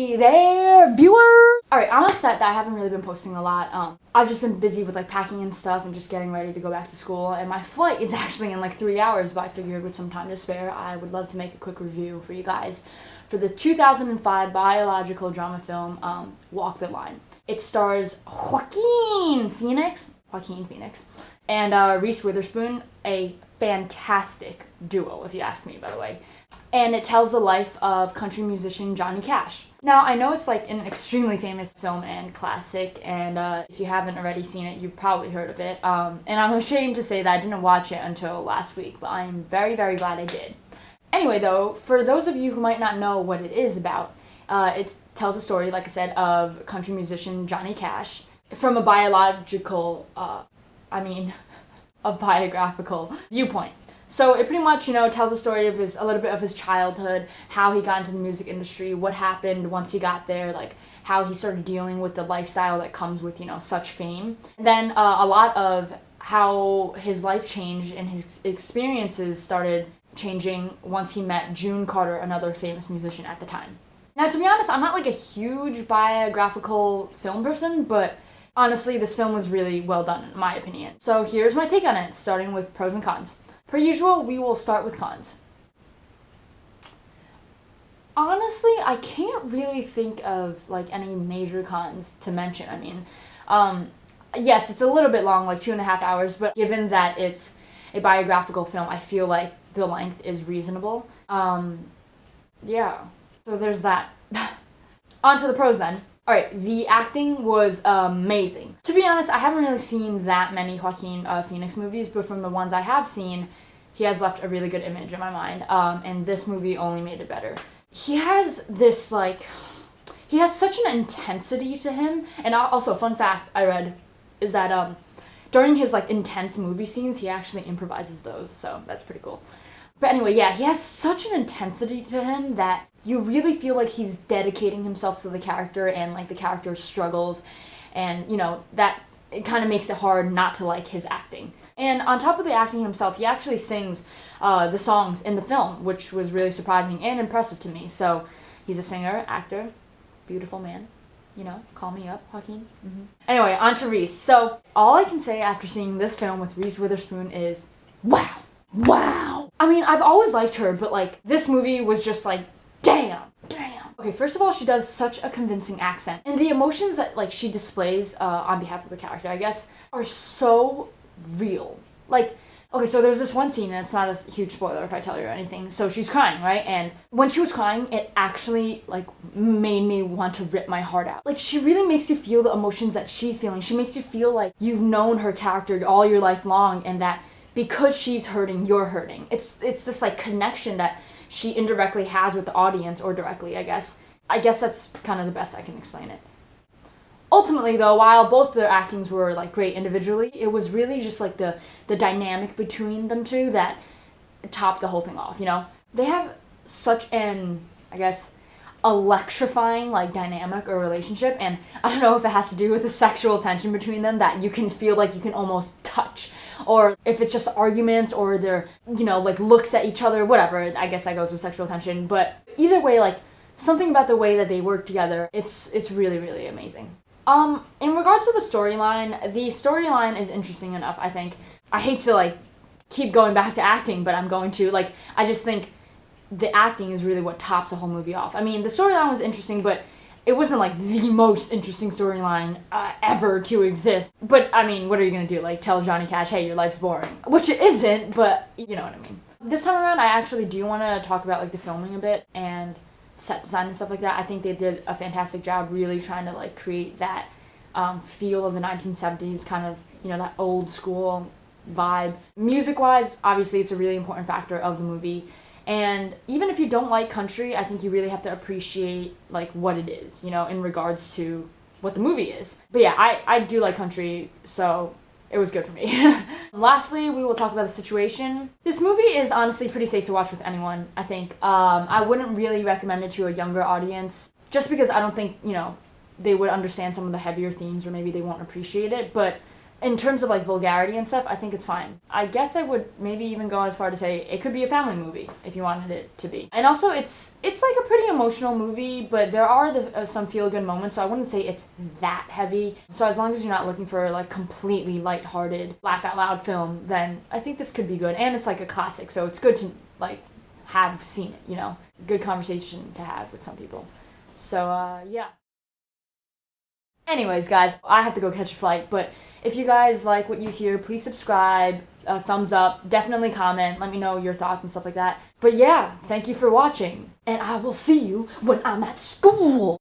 Hey there, viewer! Alright, I'm upset that I haven't really been posting a lot. I've just been busy with like packing and stuff and just getting ready to go back to school, and my flight is actually in like 3 hours, but I figured with some time to spare, I would love to make a quick review for you guys for the 2005 biological drama film, Walk the Line. It stars Joaquin Phoenix, and Reese Witherspoon, a fantastic duo, if you ask me, by the way. And it tells the life of country musician Johnny Cash. Now, I know it's like an extremely famous film and classic, and if you haven't already seen it, you've probably heard of it. And I'm ashamed to say that I didn't watch it until last week, but I'm very, very glad I did. Anyway, though, for those of you who might not know what it is about, it tells a story, like I said, of country musician Johnny Cash from a biographical viewpoint. So it pretty much, tells the story of a little bit of his childhood, how he got into the music industry, what happened once he got there, like how he started dealing with the lifestyle that comes with, such fame. And then a lot of how his life changed and his experiences started changing once he met June Carter, another famous musician at the time. Now, to be honest, I'm not like a huge biographical film person, but honestly, this film was really well done, in my opinion. So here's my take on it, starting with pros and cons. Per usual, we will start with cons. Honestly, I can't really think of like any major cons to mention. I mean, yes, it's a little bit long, like 2.5 hours, but given that it's a biographical film, I feel like the length is reasonable. Yeah, so there's that. On to the pros then. Alright, the acting was amazing. To be honest, I haven't really seen that many Joaquin Phoenix movies, but from the ones I have seen, he has left a really good image in my mind, and this movie only made it better. He has this, he has such an intensity to him, and also, fun fact I read is that during his, intense movie scenes, he actually improvises those, so that's pretty cool. But anyway, yeah, he has such an intensity to him that you really feel like he's dedicating himself to the character and, the character's struggles. And, that it kind of makes it hard not to like his acting. And on top of the acting himself, he actually sings the songs in the film, which was really surprising and impressive to me. So he's a singer, actor, beautiful man. Call me up, Joaquin. Anyway, on to Reese. So all I can say after seeing this film with Reese Witherspoon is, wow. Wow! I mean, I've always liked her, but, this movie was just damn. Okay, first of all, she does such a convincing accent. And the emotions that, she displays on behalf of the character, I guess, are so real. Okay, so there's this one scene, and it's not a huge spoiler if I tell you or anything. So she's crying, right? And when she was crying, it actually, made me want to rip my heart out. she really makes you feel the emotions that she's feeling. She makes you feel like you've known her character all your life long, and that because she's hurting, you're hurting. It's this connection that she indirectly has with the audience, or directly, I guess. I guess that's kind of the best I can explain it. Ultimately, though, while both their actings were great individually, it was really just the dynamic between them two that topped the whole thing off. They have such an, I guess, electrifying dynamic or relationship, and I don't know if it has to do with the sexual tension between them that you can feel like you can almost touch, or if it's just arguments or they're looks at each other, whatever. I guess that goes with sexual tension, but either way, something about the way that they work together, it's really, really amazing. In regards to the storyline is interesting enough, I think. I hate to keep going back to acting, but I'm going to. I just think the acting is really what tops the whole movie off. I mean, the storyline was interesting, but it wasn't the most interesting storyline ever to exist. But I mean, what are you gonna do? Tell Johnny Cash, hey, your life's boring, which it isn't, but you know what I mean. This time around, I actually do want to talk about the filming a bit and set design and stuff like that. I think they did a fantastic job really trying to create that feel of the 1970s, kind of that old school vibe. Music wise, obviously it's a really important factor of the movie. And even if you don't like country, I think you really have to appreciate what it is, in regards to what the movie is. But yeah, I do like country, so it was good for me. Lastly, we will talk about the situation. This movie is honestly pretty safe to watch with anyone, I think. I wouldn't really recommend it to a younger audience, just because I don't think, they would understand some of the heavier themes, or maybe they won't appreciate it. But in terms of like vulgarity and stuff, I think it's fine. I guess I would maybe even go as far to say it could be a family movie if you wanted it to be. And also, it's like a pretty emotional movie, but there are some feel good moments, so I wouldn't say it's that heavy. So as long as you're not looking for like completely lighthearted, laugh out loud film, then I think this could be good. And it's like a classic, so it's good to like have seen it. You know, good conversation to have with some people. So yeah. Anyways, guys, I have to go catch a flight, but if you guys like what you hear, please subscribe, thumbs up, definitely comment, let me know your thoughts and stuff like that. But yeah, thank you for watching, and I will see you when I'm at school!